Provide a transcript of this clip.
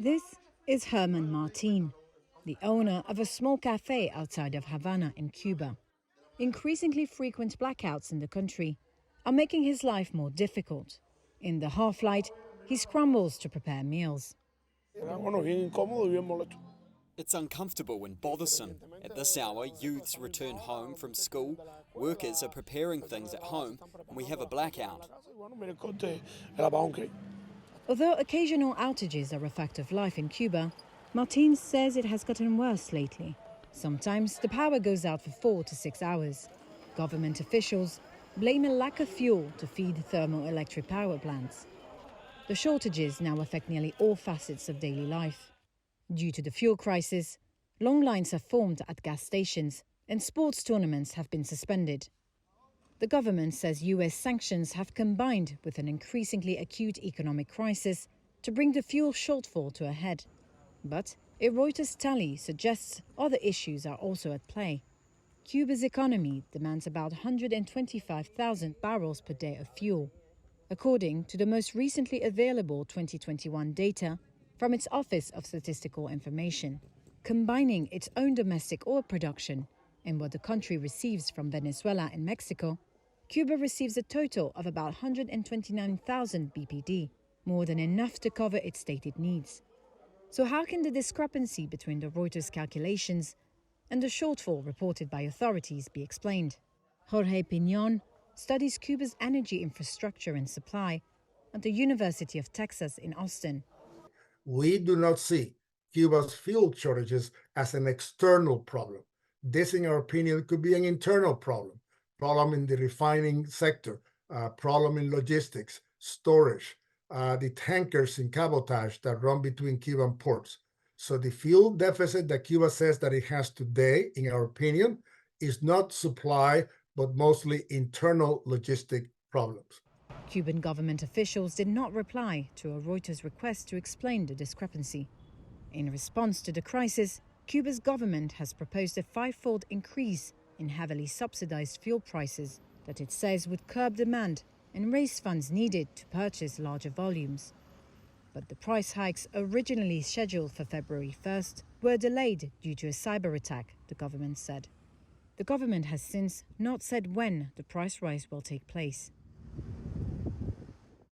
This is Germán Martín, the owner of a small cafe outside of Havana in Cuba. Increasingly frequent blackouts in the country are making his life more difficult. In the half-light, he scrambles to prepare meals. It's uncomfortable and bothersome. At this hour, youths return home from school, workers are preparing things at home, and we have a blackout. Although occasional outages are a fact of life in Cuba, Martín says it has gotten worse lately. Sometimes the power goes out for 4 to 6 hours. Government officials blame a lack of fuel to feed thermoelectric power plants. The shortages now affect nearly all facets of daily life. Due to the fuel crisis, long lines have formed at gas stations and sports tournaments have been suspended. The government says US sanctions have combined with an increasingly acute economic crisis to bring the fuel shortfall to a head. But a Reuters tally suggests other issues are also at play. Cuba's economy demands about 125,000 barrels per day of fuel, according to the most recently available 2021 data from its Office of Statistical Information. Combining its own domestic oil production and what the country receives from Venezuela and Mexico, Cuba receives a total of about 129,000 BPD, more than enough to cover its stated needs. So how can the discrepancy between the Reuters calculations and the shortfall reported by authorities be explained? Jorge Piñón studies Cuba's energy infrastructure and supply at the University of Texas in Austin. We do not see Cuba's fuel shortages as an external problem. This, in our opinion, could be an internal problem in the refining sector, problem in logistics, storage, the tankers in cabotage that run between Cuban ports. So the fuel deficit that Cuba says that it has today, in our opinion, is not supply, but mostly internal logistic problems. Cuban government officials did not reply to a Reuters request to explain the discrepancy. In response to the crisis, Cuba's government has proposed a 5-fold increase in heavily subsidized fuel prices that it says would curb demand and raise funds needed to purchase larger volumes. But the price hikes originally scheduled for February 1st were delayed due to a cyber attack, the government said. The government has since not said when the price rise will take place.